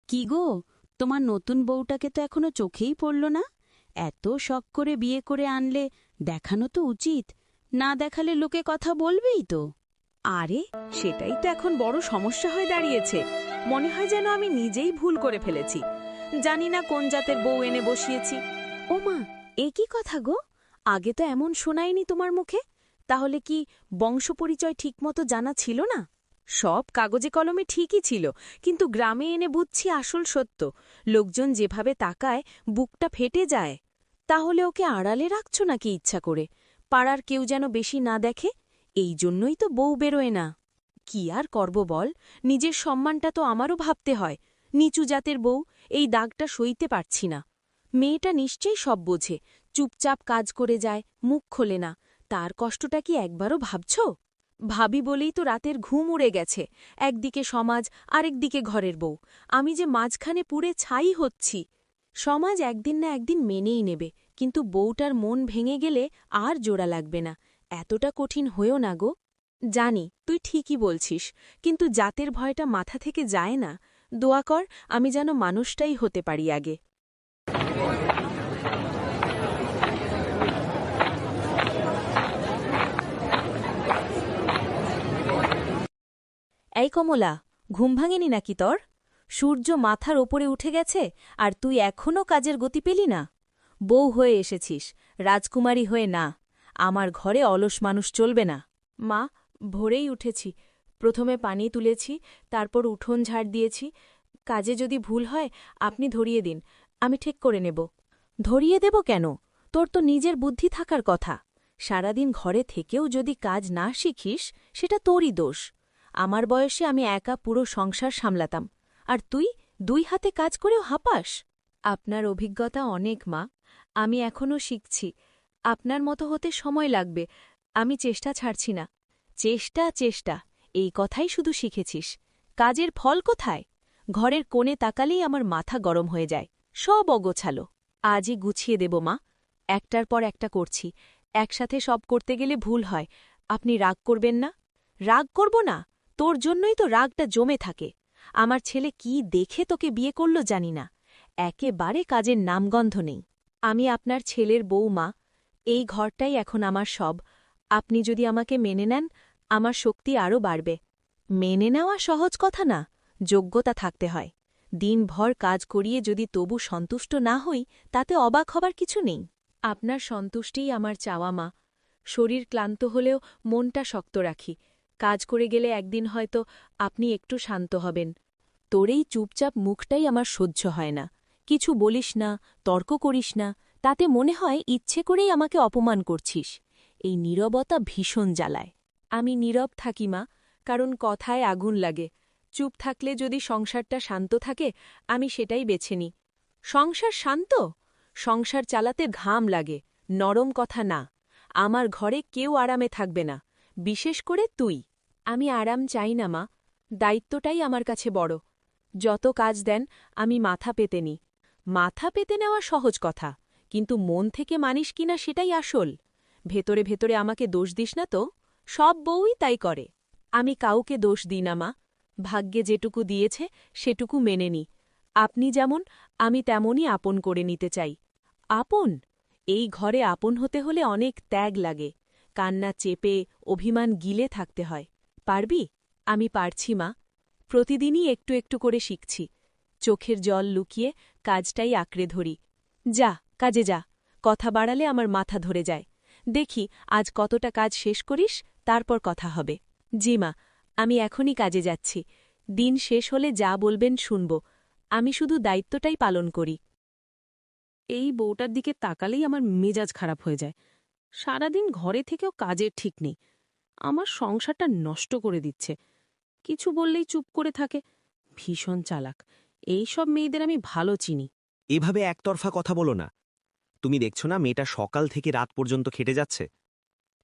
কি গো, তোমার নতুন বউটাকে তো এখনো চোখেই পড়ল না। এত শখ করে বিয়ে করে আনলে দেখানো তো উচিত। না দেখালে লোকে কথা বলবেই তো। আরে, সেটাই তো এখন বড় সমস্যা হয়ে দাঁড়িয়েছে। মনে হয় যেন আমি নিজেই ভুল করে ফেলেছি। জানি না কোন জাতের বউ এনে বসিয়েছি। ও মা, এ কি কথা গো? আগে তো এমন শোনায়নি তোমার মুখে। তাহলে কি বংশপরিচয় ঠিকমতো জানা ছিল না? সব কাগজে কলমে ঠিকই ছিল, কিন্তু গ্রামে এনে বুঝছি আসল সত্য। লোকজন যেভাবে তাকায়, বুকটা ফেটে যায়। তাহলে ওকে আড়ালে রাখছ নাকি ইচ্ছা করে? পাড়ার কেউ যেন বেশি না দেখে, এই জন্যই তো বউ বেরোয় না। কি আর করব বল, নিজের সম্মানটা তো আমারও ভাবতে হয়। নিচু জাতের বউ, এই দাগটা সইতে পারছি না। মেয়েটা নিশ্চয়ই সব বোঝে, চুপচাপ কাজ করে যায়, মুখ খোলে না। তার কষ্টটা কি একবারও ভাবছ? ভাবি বলেই তো রাতের ঘুম উড়ে গেছে। একদিকে সমাজ, আরেকদিকে ঘরের বউ। আমি যে মাঝখানে পুড়ে ছাই হচ্ছি। সমাজ একদিন না একদিন মেনেই নেবে, কিন্তু বউটার মন ভেঙে গেলে আর জোড়া লাগবে না। এতটা কঠিন হয়েও না গো। জানি তুই ঠিকই বলছিস, কিন্তু জাতের ভয়টা মাথা থেকে যায় না। দোয়া কর আমি যেন মানুষটাই হতে পারি আগে। এই কমলা, ঘুম ভাঙেনি নাকি তোর? সূর্য মাথার ওপরে উঠে গেছে, আর তুই এখনও কাজের গতি পেলি না? বউ হয়ে এসেছিস, রাজকুমারী হয়ে না। আমার ঘরে অলস মানুষ চলবে না। মা, ভোরেই উঠেছি। প্রথমে পানি তুলেছি, তারপর উঠোন ঝাড় দিয়েছি। কাজে যদি ভুল হয় আপনি ধরিয়ে দিন, আমি ঠিক করে নেব। ধরিয়ে দেব কেন? তোর তো নিজের বুদ্ধি থাকার কথা। সারাদিন ঘরে থেকেও যদি কাজ না শিখিস, সেটা তোরই দোষ। আমার বয়সে আমি একা পুরো সংসার সামলাতাম, আর তুই 2 হাতে কাজ করেও হাঁপাস। আপনার অভিজ্ঞতা অনেক মা, আমি এখনও শিখছি। আপনার মতো হতে সময় লাগবে, আমি চেষ্টা ছাড়ছি না। চেষ্টা চেষ্টা, এই কথাই শুধু শিখেছিস। কাজের ফল কোথায়? ঘরের কোণে তাকালেই আমার মাথা গরম হয়ে যায়। সব অগোছালো। আজই গুছিয়ে দেব মা। একটার পর একটা করছি। একসাথে সব করতে গেলে ভুল হয়। আপনি রাগ করবেন না? রাগ করব না? তোর জন্যই তো রাগটা জমে থাকে। আমার ছেলে কি দেখে তোকে বিয়ে করল জানি না, একেবারে কাজের নামগন্ধ নেই। আমি আপনার ছেলের বউমা। এই ঘরটাই এখন আমার সব। আপনি যদি আমাকে মেনে নেন, আমার শক্তি আরও বাড়বে। মেনে নেওয়া সহজ কথা না, যোগ্যতা থাকতে হয়। দিনভর কাজ করিয়ে যদি তবু সন্তুষ্ট না হই, তাতে অবাক হবার কিছু নেই। আপনার সন্তুষ্টিই আমার চাওয়া মা। শরীর ক্লান্ত হলেও মনটা শক্ত রাখি। কাজ করে গেলে একদিন হয়তো আপনি একটু শান্ত হবেন। তোর এই চুপচাপ মুখটাই আমার সহ্য হয় না। কিছু বলিস না, তর্ক করিস না, তাতে মনে হয় ইচ্ছে করেই আমাকে অপমান করছিস। এই নীরবতা ভীষণ জ্বালায়। আমি নীরব থাকি মা, কারণ কথায় আগুন লাগে। চুপ থাকলে যদি সংসারটা শান্ত থাকে, আমি সেটাই বেছে নিই। সংসার শান্ত? সংসার চালাতে ঘাম লাগে, নরম কথা না। আমার ঘরে কেউ আরামে থাকবে না, বিশেষ করে তুই। আমি আরাম চাই না মা, দায়িত্বটাই আমার কাছে বড়। যত কাজ দেন আমি মাথা পেতে নিই। মাথা পেতে নেওয়া সহজ কথা, কিন্তু মন থেকে মানিস কিনা সেটাই আসল। ভেতরে ভেতরে আমাকে দোষ দিস না তো, সব বউই তাই করে। আমি কাউকে দোষ দিই না মা, ভাগ্যে যেটুকু দিয়েছে সেটুকু মেনে নি। আপনি যেমন, আমি তেমনই আপন করে নিতে চাই। আপন? এই ঘরে আপন হতে হলে অনেক ত্যাগ লাগে। কান্না চেপে, অভিমান গিলে থাকতে হয়। পারবি? আমি পারছি মা। প্রতিদিনই একটু একটু করে শিখছি। চোখের জল লুকিয়ে কাজটাই আঁকড়ে ধরি। যা, কাজে যা। কথা বাড়ালে আমার মাথা ধরে যায়। দেখি আজ কতটা কাজ শেষ করিস, তারপর কথা হবে। জি মা, আমি এখনই কাজে যাচ্ছি। দিন শেষ হলে যা বলবেন শুনব। আমি শুধু দায়িত্বটাই পালন করি। এই বউটার দিকে তাকালেই আমার মেজাজ খারাপ হয়ে যায়। সারাদিন ঘরে থেকেও কাজের ঠিক নেই। আমার সংসারটা নষ্ট করে দিচ্ছে। কিছু বললেই চুপ করে থাকে। ভীষণ চালাক। এই সব মেয়েদের আমি ভালো চিনি। এভাবে একতরফা কথা বলো না। তুমি দেখছো না মেয়েটা সকাল থেকে রাত পর্যন্ত খেটে যাচ্ছে?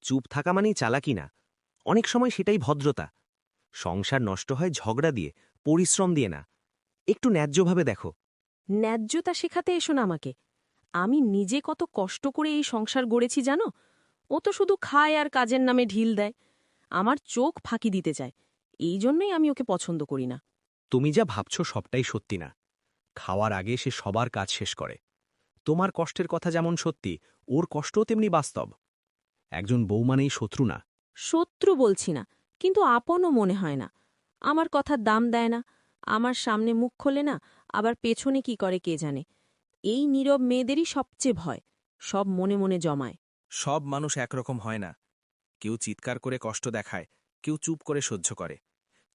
চুপ থাকা মানেই চালাকি না, অনেক সময় সেটাই ভদ্রতা। সংসার নষ্ট হয় ঝগড়া দিয়ে, পরিশ্রম দিয়ে না। একটু ন্যায্যভাবে দেখো। ন্যায্যতা শেখাতে এসো না আমাকে। আমি নিজে কত কষ্ট করে এই সংসার গড়েছি জানো? ও তো শুধু খায় আর কাজের নামে ঢিল দেয়। আমার চোখ ফাঁকি দিতে চায়। এই জন্যই আমি ওকে পছন্দ করি না। তুমি যা ভাবছো সবটাই সত্যি না। খাওয়ার আগে সে সবার কাজ শেষ করে। তোমার কষ্টের কথা যেমন সত্যি, ওর কষ্টও তেমনি বাস্তব। একজন বউ মানেই শত্রু না। শত্রু বলছি না, কিন্তু আপনও মনে হয় না। আমার কথার দাম দেয় না, আমার সামনে মুখ খোলে না, আবার পেছনে কি করে কে জানে। এই নীরব মেয়েদেরই সবচেয়ে ভয়, সব মনে মনে জমায়। সব মানুষ একরকম হয় না। কেউ চিৎকার করে কষ্ট দেখায়, কেউ চুপ করে সহ্য করে।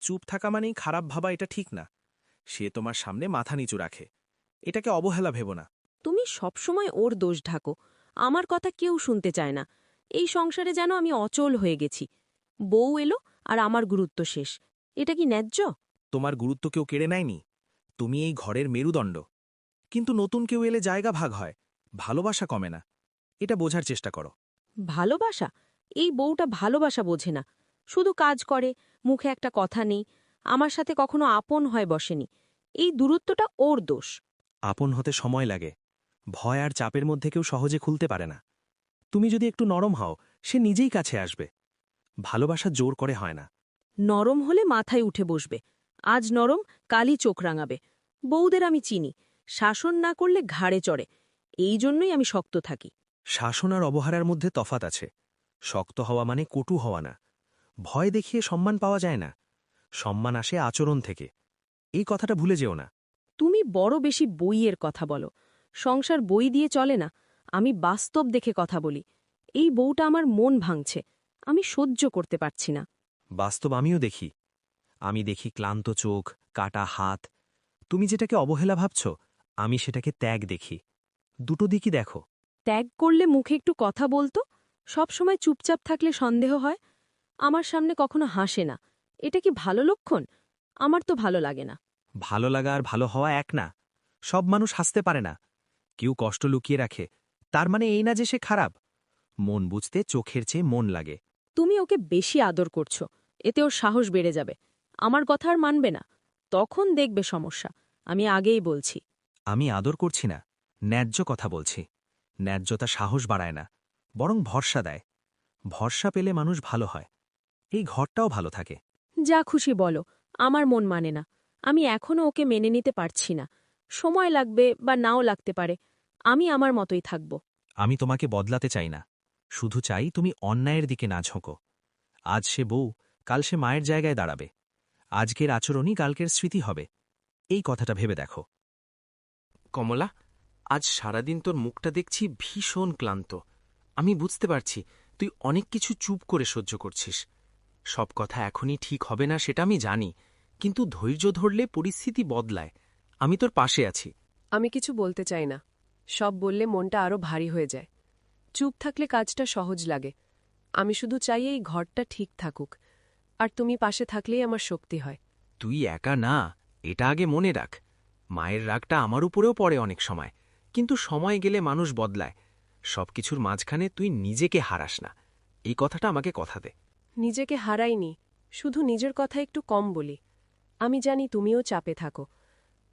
চুপ থাকা মানেই খারাপ ভাবা, এটা ঠিক না। সে তোমার সামনে মাথা নিচু রাখে, এটাকে অবহেলা ভেবো না। তুমি সবসময় ওর দোষ ঢাকো, আমার কথা কেউ শুনতে চায় না। এই সংসারে যেন আমি অচল হয়ে গেছি। বউ এলো আর আমার গুরুত্ব শেষ। এটা কি ন্যায্য? তোমার গুরুত্ব কেউ কেড়ে নেয়নি, তুমি এই ঘরের মেরুদণ্ড। কিন্তু নতুন কেউ এলে জায়গা ভাগ হয়, ভালোবাসা কমে না। এটা বোঝার চেষ্টা করো। ভালোবাসা? এই বউটা ভালোবাসা বোঝে না, শুধু কাজ করে, মুখে একটা কথা নেই, আমার সাথে কখনো আপন হয় বসেনি। এই দূরত্বটা ওর দোষ। আপন হতে সময় লাগে, ভয় আর চাপের মধ্যে কেউ সহজে খুলতে পারে না। তুমি যদি একটু নরম হও, সে নিজেই কাছে আসবে। ভালোবাসা জোর করে হয় না। নরম হলে মাথায় উঠে বসবে, আজ নরম, কালই চোখ রাঙাবে। বউদের আমি চিনি, শাসন না করলে ঘাড়ে চড়ে। এই জন্যই আমি শক্ত থাকি। শাসন আর অবহেলার মধ্যে তফাত আছে। শক্ত হওয়া মানে কটু হওয়া না। ভয় দেখিয়ে সম্মান পাওয়া যায় না, সম্মান আসে আচরণ থেকে। এই কথাটা ভুলে যেও না। তুমি বড় বেশি বইয়ের কথা বলো, সংসার বই দিয়ে চলে না। আমি বাস্তব দেখে কথা বলি। এই বউটা আমার মন ভাঙছে, আমি সহ্য করতে পারছি না। বাস্তব আমিও দেখি। আমি দেখি ক্লান্ত চোখ, কাটা হাত। তুমি যেটাকে অবহেলা ভাবছ, আমি সেটাকে ত্যাগ দেখি। দুটো দিকই দেখো। ত্যাগ করলে মুখে একটু কথা বলতো, সবসময় চুপচাপ থাকলে সন্দেহ হয়। আমার সামনে কখনো হাসে না, এটা কি ভালো লক্ষণ? আমার তো ভালো লাগে না। ভালো লাগা আর ভালো হওয়া এক না। সব মানুষ হাসতে পারে না, কেউ কষ্ট লুকিয়ে রাখে। তার মানে এই না যে সে খারাপ। মন বুঝতে চোখের চেয়ে মন লাগে। তুমি ওকে বেশি আদর করছো, এতে ওর সাহস বেড়ে যাবে। আমার কথা আর মানবে না, তখন দেখবে সমস্যা। আমি আগেই বলছি। আমি আদর করছি না, ন্যায্য কথা বলছি। ন্যায্যতা সাহস বাড়ায় না, বরং ভরসা দেয়। ভরসা পেলে মানুষ ভালো হয়, এই ঘরটাও ভালো থাকে। যা খুশি বলো, আমার মন মানে না। আমি এখনও ওকে মেনে নিতে পারছি না। সময় লাগবে বা নাও লাগতে পারে, আমি আমার মতোই থাকব। আমি তোমাকে বদলাতে চাই না, শুধু চাই তুমি অন্যায়ের দিকে না ঝোঁকো। আজ সে বউ, কাল সে মায়ের জায়গায় দাঁড়াবে। আজকের আচরণই কালকের স্মৃতি হবে, এই কথাটা ভেবে দেখো। কমলা, আজ সারাদিন তোর মুখটা দেখছি ভীষণ ক্লান্ত। আমি বুঝতে পারছি তুই অনেক কিছু চুপ করে সহ্য করছিস। সব কথা এখনই ঠিক হবে না সেটা আমি জানি, কিন্তু ধৈর্য ধরলে পরিস্থিতি বদলায়। আমি তোর পাশে আছি। আমি কিছু বলতে চাই না, সব বললে মনটা আরও ভারী হয়ে যায়। চুপ থাকলে কাজটা সহজ লাগে। আমি শুধু চাই এই ঘরটা ঠিক থাকুক, আর তুমি পাশে থাকলেই আমার শক্তি হয়। তুই একা না, এটা আগে মনে রাখ। মায়ের রাগটা আমার উপরেও পড়ে অনেক সময়, কিন্তু সময় গেলে মানুষ বদলায়। সবকিছুর মাঝখানে তুই নিজেকে হারাস না, এই কথাটা আমাকে কথা দে। নিজেকে হারাইনি, শুধু নিজের কথা একটু কম বলি। আমি জানি তুমিও চাপে থাকো,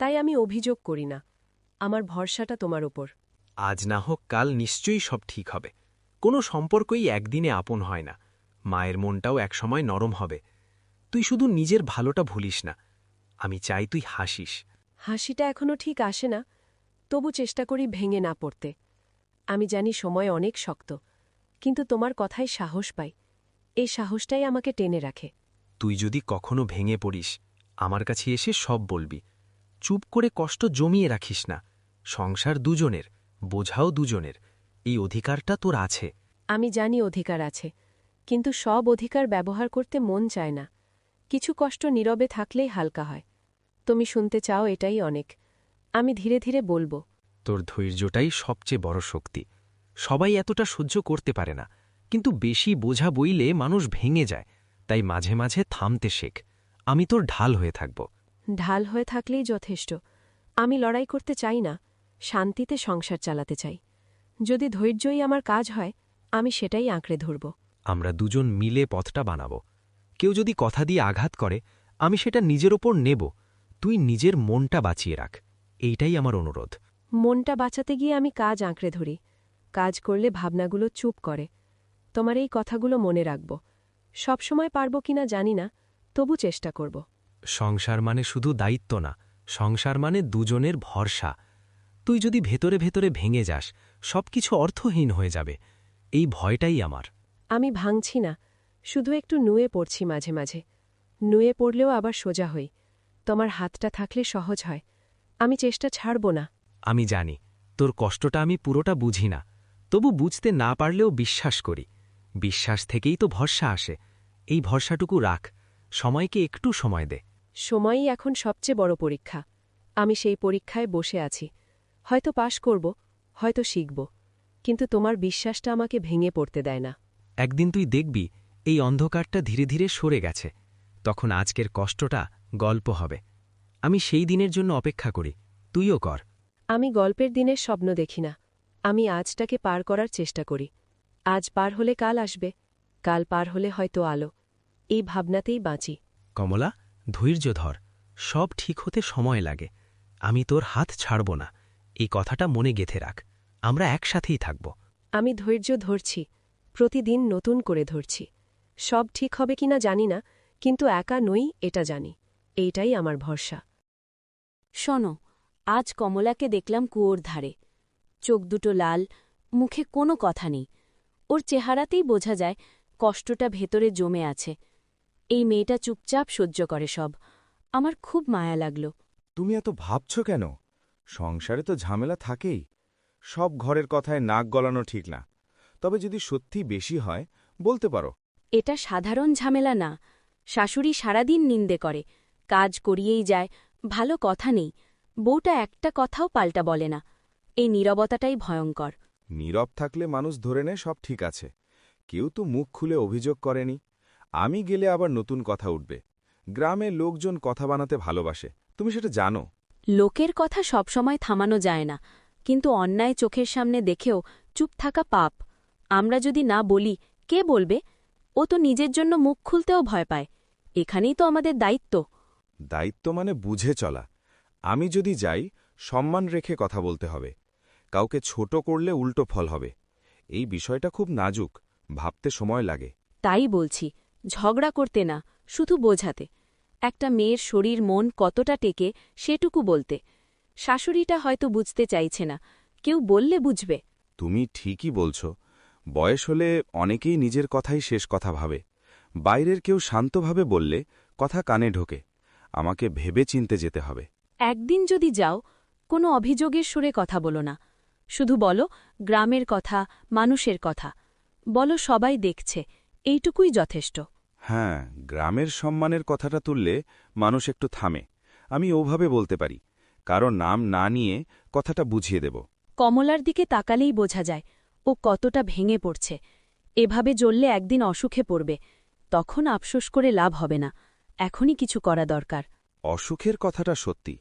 তাই আমি অভিযোগ করি না। আমার ভরসাটা তোমার ওপর। আজ না হোক কাল নিশ্চয়ই সব ঠিক হবে। কোনো সম্পর্কই একদিনে আপন হয় না। মায়ের মনটাও একসময় নরম হবে। তুই শুধু নিজের ভালোটা ভুলিস না। আমি চাই তুই হাসিস। হাসিটা এখনো ঠিক আসে না, তবু চেষ্টা করি ভেঙে না পড়তে। আমি জানি সময় অনেক শক্ত, কিন্তু তোমার কথায় সাহস পাই। এই সাহসটাই আমাকে টেনে রাখে। তুই যদি কখনো ভেঙে পড়িস, আমার কাছে এসে সব বলবি। চুপ করে কষ্ট জমিয়ে রাখিস না। সংসার দুজনের, বোঝাও দুজনের। এই অধিকারটা তোর আছে। আমি জানি অধিকার আছে, কিন্তু সব অধিকার ব্যবহার করতে মন চায় না। কিছু কষ্ট নীরবে থাকলেই হালকা হয়। তুমি শুনতে চাও, এটাই অনেক। আমি ধীরে ধীরে বলবো। তোর ধৈর্যটাই সবচেয়ে বড় শক্তি। সবাই এতটা সহ্য করতে পারে না, কিন্তু বেশি বোঝা বইলে মানুষ ভেঙে যায়। তাই মাঝে মাঝে থামতে শেখ। আমি তোর ঢাল হয়ে থাকব। ঢাল হয়ে থাকলেই যথেষ্ট। আমি লড়াই করতে চাই না, শান্তিতে সংসার চালাতে চাই। যদি ধৈর্যই আমার কাজ হয়, আমি সেটাই আঁকড়ে ধরব। আমরা দুজন মিলে পথটা বানাব। কেউ যদি কথা দিয়ে আঘাত করে, আমি সেটা নিজের ওপর নেব। তুই নিজের মনটা বাঁচিয়ে রাখ, এইটাই আমার অনুরোধ। মনটা বাঁচাতে গিয়ে আমি কাজ আঁকড়ে ধরি। কাজ করলে ভাবনাগুলো চুপ করে। তোমার এই কথাগুলো মনে রাখব। সবসময় পারব কিনা জানি না, তবু চেষ্টা করব। সংসার মানে শুধু দায়িত্ব না, সংসার মানে দুজনের ভরসা। তুই যদি ভেতরে ভেতরে ভেঙে যাস, সবকিছু অর্থহীন হয়ে যাবে। এই ভয়টাই আমার। আমি ভাঙছি না, শুধু একটু নুয়ে পড়ছি মাঝে মাঝে। নুয়ে পড়লেও আবার সোজা হই। তোমার হাতটা থাকলে সহজ হয়। আমি চেষ্টা ছাড়ব না। আমি জানি তোর কষ্টটা আমি পুরোটা বুঝি না, তবু বুঝতে না পারলেও বিশ্বাস করি। বিশ্বাস থেকেই তো ভরসা আসে। এই ভরসাটুকু রাখ, সময়কে একটু সময় দে। সময়ই এখন সবচেয়ে বড় পরীক্ষা। আমি সেই পরীক্ষায় বসে আছি। হয়তো পাশ করব, হয়তো শিখব, কিন্তু তোমার বিশ্বাসটা আমাকে ভেঙে পড়তে দেয় না। একদিন তুই দেখবি এই অন্ধকারটা ধীরে ধীরে সরে গেছে, তখন আজকের কষ্টটা গল্প হবে। আমি সেই দিনের জন্য অপেক্ষা করি, তুইও কর। আমি গল্পের দিনের স্বপ্ন দেখি না, আমি আজটাকে পার করার চেষ্টা করি। আজ পার হলে কাল আসবে, কাল পার হলে হয়তো আলো। এই ভাবনাতেই বাঁচি। কমলা, ধৈর্য ধর, সব ঠিক হতে সময় লাগে। আমি তোর হাত ছাড়ব না, এই কথাটা মনে গেঁথে রাখ। আমরা একসাথেই থাকব। আমি ধৈর্য ধরছি, প্রতিদিন নতুন করে ধরছি। সব ঠিক হবে কিনা জানি না, কিন্তু একা নই এটা জানি। এইটাই আমার ভরসা। শোনো, আজ কমলাকে দেখলাম কুয়োর ধারে। চোখ দুটো লাল, মুখে কোনো কথা নেই। ওর চেহারাতেই বোঝা যায় কষ্টটা ভেতরে জমে আছে। এই মেয়েটা চুপচাপ সহ্য করে সব। আমার খুব মায়া লাগল। তুমি এত ভাবছ কেন? সংসারে তো ঝামেলা থাকেই। সব ঘরের কথায় নাক গলানো ঠিক না। তবে যদি সত্যি বেশি হয়, বলতে পারো। এটা সাধারণ ঝামেলা না। শাশুড়ি সারাদিন নিন্দে করে, কাজ করিয়েই যায়, ভালো কথা নেই। বউটা একটা কথাও পাল্টা বলে না। এই নীরবতাটাই ভয়ঙ্কর। নীরব থাকলে মানুষ ধরে নেয় সব ঠিক আছে। কেউ তো মুখ খুলে অভিযোগ করেনি। আমি গেলে আবার নতুন কথা উঠবে। গ্রামের লোকজন কথা বানাতে ভালোবাসে, তুমি সেটা জানো। লোকের কথা সবসময় থামানো যায় না, কিন্তু অন্যায় চোখের সামনে দেখেও চুপ থাকা পাপ। আমরা যদি না বলি, কে বলবে? ও তো নিজের জন্য মুখ খুলতেও ভয় পায়। এখানেই তো আমাদের দায়িত্ব। দায়িত্ব মানে বুঝে চলা। আমি যদি যাই, সম্মান রেখে কথা বলতে হবে। কাউকে ছোট করলে উল্টো ফল হবে। এই বিষয়টা খুব নাজুক, ভাবতে সময় লাগে। তাই বলছি, ঝগড়া করতে না, শুধু বোঝাতে। একটা মেয়ের শরীর মন কতটা টেকে সেটুকু বলতে। শাশুড়িটা হয়তো বুঝতে চাইছে না, কেউ বললে বুঝবে। তুমি ঠিকই বলছ। বয়স হলে অনেকেই নিজের কথাই শেষ কথা ভাবে। বাইরের কেউ শান্তভাবে বললে কথা কানে ঢোকে। আমাকে ভেবে চিনতে যেতে হবে। একদিন যদি যাও, কোনো অভিযোগের সুরে কথা বলো না। শুধু বলো গ্রামের কথা, মানুষের কথা। বলো সবাই দেখছে, এইটুকুই যথেষ্ট। হ্যাঁ, গ্রামের সম্মানের কথাটা তুললে মানুষ একটু থামে। আমি ওভাবে বলতে পারি। কারো নাম না নিয়ে কথাটা বুঝিয়ে দেব। কমলার দিকে তাকালেই বোঝা যায় ও কতটা ভেঙে পড়ছে। এভাবে জ্বললে একদিন অসুখে পড়বে, তখন আফসোস করে লাভ হবে না। এখনই কিছু করা দরকার। অসুখের কথাটা সত্যি।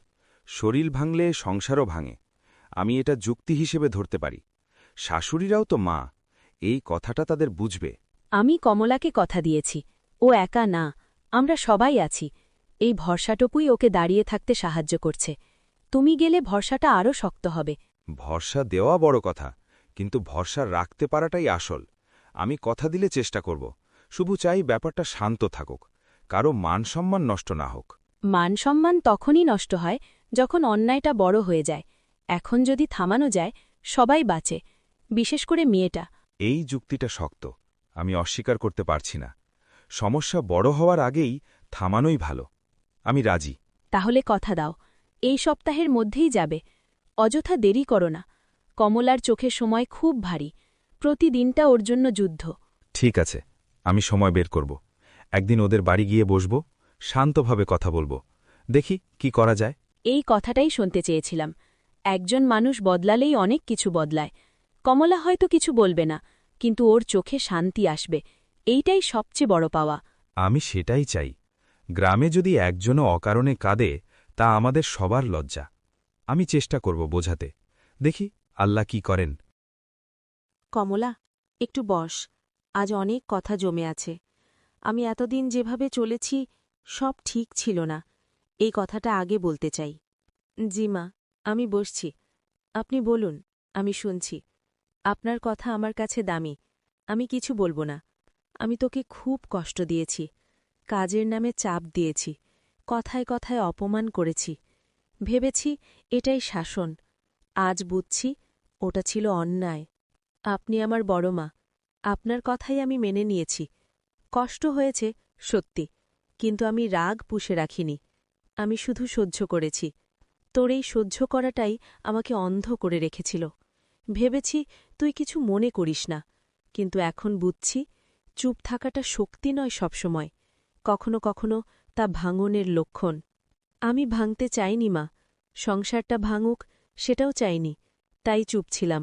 শরীর ভাঙলে সংসারও ভাঙে। আমি এটা যুক্তি হিসেবে ধরতে পারি। শাশুড়িরাও তো মা, এই কথাটা তাদের বুঝবে। আমি কমলাকে কথা দিয়েছি, ও একা না, আমরা সবাই আছি। এই ভরসাটুকুই ওকে দাঁড়িয়ে থাকতে সাহায্য করছে। তুমি গেলে ভরসাটা আরও শক্ত হবে। ভরসা দেওয়া বড় কথা, কিন্তু ভরসা রাখতে পারাটাই আসল। আমি কথা দিলে চেষ্টা করব। শুধু চাই ব্যাপারটা শান্ত থাকুক, কারো মানসম্মান নষ্ট না হোক। মান-সম্মান তখনই নষ্ট হয় যখন অন্যায়টা বড় হয়ে যায়। এখন যদি থামানো যায়, সবাই বাঁচে, বিশেষ করে মেয়েটা। এই যুক্তিটা শক্ত, আমি অস্বীকার করতে পারছি না। সমস্যা বড় হওয়ার আগেই থামানোই ভালো। আমি রাজি। তাহলে কথা দাও, এই সপ্তাহের মধ্যেই যাবে। অযথা দেরি করো না। কমলার চোখের সময় খুব ভারী, প্রতিদিনটা ওর জন্য যুদ্ধ। ঠিক আছে, আমি সময় বের করব। একদিন ওদের বাড়ি গিয়ে বসব, শান্তভাবে কথা বলবো। দেখি কি করা যায়। এই কথাটাই শুনতে চেয়েছিলাম। একজন মানুষ বদলালেই অনেক কিছু বদলায়। কমলা হয়তো কিছু বলবে না, কিন্তু ওর চোখে শান্তি আসবে। এইটাই সবচেয়ে বড় পাওয়া। আমি সেটাই চাই। গ্রামে যদি একজনও অকারণে কাঁদে, তা আমাদের সবার লজ্জা। আমি চেষ্টা করব বোঝাতে। দেখি আল্লাহ কি করেন। কমলা, একটু বস। আজ অনেক কথা জমে আছে। আমি এতদিন যেভাবে চলেছি সব ঠিক ছিল না, এই কথাটা আগে বলতে চাই। জি মা, আমি বসছি। আপনি বলুন, আমি শুনছি। আপনার কথা আমার কাছে দামি, আমি কিছু বলবো না। আমি তোকে খুব কষ্ট দিয়েছি, কাজের নামে চাপ দিয়েছি, কথায় কথায় অপমান করেছি। ভেবেছি এটাই শাসন। আজ বুঝছি ওটা ছিল অন্যায়। আপনি আমার বড় মা, আপনার কথাই আমি মেনে নিয়েছি। কষ্ট হয়েছে সত্যি, কিন্তু আমি রাগ পুষে রাখিনি। আমি শুধু সহ্য করেছি। তোর এই সহ্য করাটাই আমাকে অন্ধ করে রেখেছিল। ভেবেছি তুই কিছু মনে করিস না, কিন্তু এখন বুঝছি চুপ থাকাটা শক্তি নয় সবসময়, কখনো কখনো তা ভাঙনের লক্ষণ। আমি ভাঙতে চাইনি মা, সংসারটা ভাঙুক সেটাও চাইনি, তাই চুপ ছিলাম।